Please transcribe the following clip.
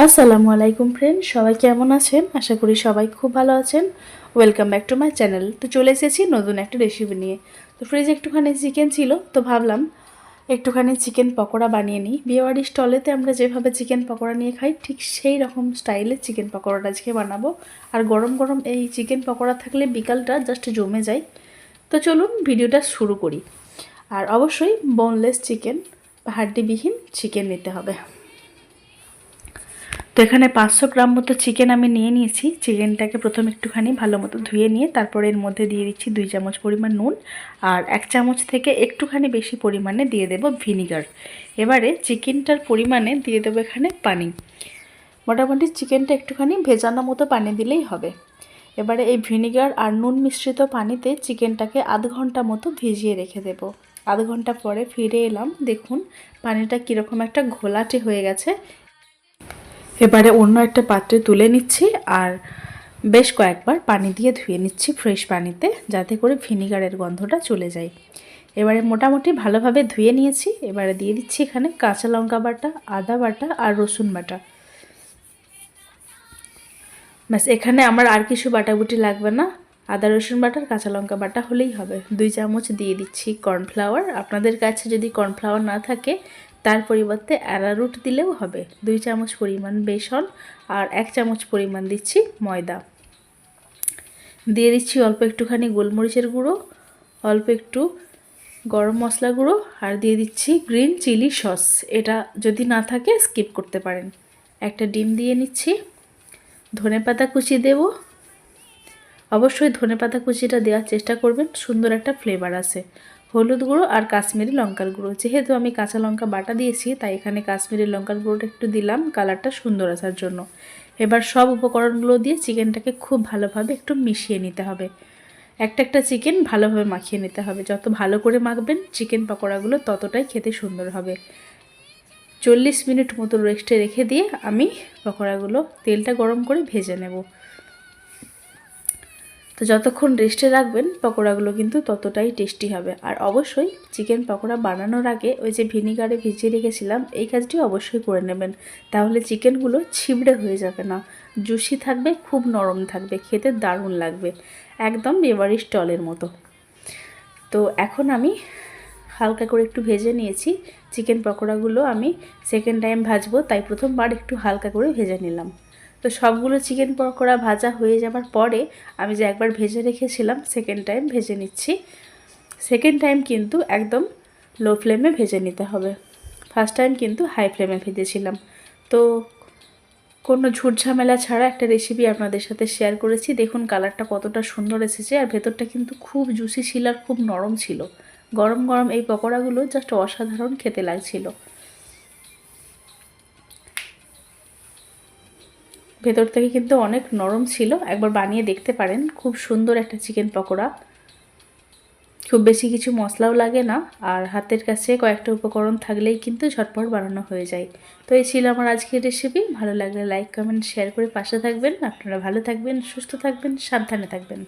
আসসালামু আলাইকুম ফ্রেন্ড, সবাই কেমন আছেন? আশা করি সবাই খুব ভালো আছেন। Welcome back to my channel. তো চলে এসেছি নতুন একটা রেসিপি নিয়ে। তো ফ্রিজে একটুখানি চিকেন ছিল, তো ভাবলাম একটুখানি চিকেন পকোড়া বানিয়ে নিই। বিয়েবাড়ির স্টলেতে আমরা যেভাবে চিকেন পকোড়া নিয়ে খাই, ঠিক সেই রকম স্টাইলে চিকেন পকোড়াটা আজকে বানাবো। আর গরম গরম এই চিকেন পকোড়া থাকলে বিকালটা জাস্ট জমে যায়। তো চলুন ভিডিওটা শুরু করি। আর অবশ্যই বোনলেস চিকেন বা হাড্ডিবিহীন চিকেন নিতে হবে। তো এখানে 500 গ্রাম মতো চিকেন আমি নিয়ে নিয়েছি। চিকেনটাকে প্রথমে একটুখানি ভালো মতো ধুয়ে নিয়ে তারপরে এর মধ্যে দিয়ে দিচ্ছি 2 চামচ পরিমাণ নুন আর 1 চামচ থেকে একটুখানি বেশি পরিমাণে দিয়ে দেব ভিনিগার। এবারে চিকেনটার পরিমাণে দিয়ে দেবো এখানে পানি। মোটামুটি চিকেনটা একটুখানি ভেজানো মতো পানি দিলেই হবে। এবারে এই ভিনিগার আর নুন মিশ্রিত পানিতে চিকেনটাকে আধ ঘন্টা মতো ভিজিয়ে রেখে দেব। আধ ঘন্টা পরে ফিরে এলাম, দেখুন পানিটা কীরকম একটা ঘোলাটে হয়ে গেছে। এবারে অন্য একটা পাত্রে তুলে নিচ্ছি আর বেশ কয়েকবার পানি দিয়ে ধুয়ে নিচ্ছি ফ্রেশ পানিতে, যাতে করে ভিনিগারের গন্ধটা চলে যায়। এবারে মোটামুটি ভালোভাবে ধুয়ে নিয়েছি। এবারে দিয়ে দিচ্ছি এখানে কাঁচা লঙ্কা বাটা, আদা বাটা আর রসুন বাটা। ব্যাস, এখানে আমার আর কিছু বাটাবুটি লাগবে না। আদা রসুন বাটা আর কাঁচা লঙ্কা বাটা হলেই হবে। 2 চামচ দিয়ে দিচ্ছি কর্নফ্লাওয়ার। আপনাদের কাছে যদি কর্নফ্লাওয়ার না থাকে তার পরিবর্তে অ্যারারুট দিলেও হবে। 2 চামচ পরিমাণ বেসন আর 1 চামচ পরিমাণ দিচ্ছি ময়দা। দিয়ে দিচ্ছি অল্প একটুখানি গোলমরিচের গুঁড়ো, অল্প একটু গরম মশলা গুঁড়ো আর দিয়ে দিচ্ছি গ্রিন চিলি সস। এটা যদি না থাকে স্কিপ করতে পারেন। একটা ডিম দিয়ে নিচ্ছি। ধনেপাতা কুচি দেব। অবশ্যই ধনেপাতা কুচিটা দেওয়ার চেষ্টা করবেন, সুন্দর একটা ফ্লেভার আসে। হলুদ গুঁড়ো আর কাশ্মীরি লঙ্কার গুঁড়ো। যেহেতু আমি কাঁচা লঙ্কা বাটা দিয়েছি তাই এখানে কাশ্মীরি লঙ্কার গুঁড়োটা একটু দিলাম কালারটা সুন্দর আসার জন্য। এবার সব উপকরণগুলো দিয়ে চিকেনটাকে খুব ভালোভাবে একটু মিশিয়ে নিতে হবে। একটা চিকেন ভালোভাবে মাখিয়ে নিতে হবে। যত ভালো করে মাখবেন চিকেন পকোড়াগুলো ততটাই খেতে সুন্দর হবে। 40 মিনিট মতো রেস্টে রেখে দিয়ে আমি পকোড়াগুলো তেলটা গরম করে ভেজে নেব। তো যতক্ষণ রেস্টে রাখবেন পকোড়াগুলো কিন্তু ততটাই টেস্টি হবে। আর অবশ্যই চিকেন পকোড়া বানানোর আগে ওই যে ভিনিগারে ভিজিয়ে রেখেছিলাম এই কাজটি অবশ্যই করে নেবেন, তাহলে চিকেনগুলো ছিবড়ে হয়ে যাবে না, জুসি থাকবে, খুব নরম থাকবে, খেতে দারুণ লাগবে, একদম বিয়েবাড়ির স্টলের মতো। তো এখন আমি হালকা করে একটু ভেজে নিয়েছি। চিকেন পকোড়াগুলো আমি সেকেন্ড টাইম ভাজবো, তাই প্রথমবার একটু হালকা করে ভেজে নিলাম। তো সবগুলো চিকেন পকোড়া ভাজা হয়ে যাবার পরে আমি যে একবার ভেজে রেখেছিলাম সেকেন্ড টাইম ভেজে নিচ্ছি। সেকেন্ড টাইম কিন্তু একদম লো ফ্লেমে ভেজে নিতে হবে। ফার্স্ট টাইম কিন্তু হাই ফ্লেমে ভেজেছিলাম। তো কোনো ঝুট ঝামেলা ছাড়া একটা রেসিপি আপনাদের সাথে শেয়ার করেছি। দেখুন কালারটা কতটা সুন্দর এসেছে, আর ভেতরটা কিন্তু খুব জুসি ছিল আর খুব নরম ছিল। গরম গরম এই পকোড়াগুলো জাস্ট অসাধারণ খেতে লাগছিল। ভেতর থেকে কিন্তু অনেক নরম ছিল, একবার বানিয়ে দেখতে পারেন। খুব সুন্দর একটা চিকেন পকোড়া, খুব বেশি কিছু মশলাও লাগে না, আর হাতের কাছে কয়েকটা উপকরণ থাকলেই কিন্তু ঝটপট বানানো হয়ে যায়। তো এই ছিল আমার আজকের রেসিপি। ভালো লাগলে লাইক কমেন্ট শেয়ার করে পাশে থাকবেন। আপনারা ভালো থাকবেন, সুস্থ থাকবেন, সাবধানে থাকবেন।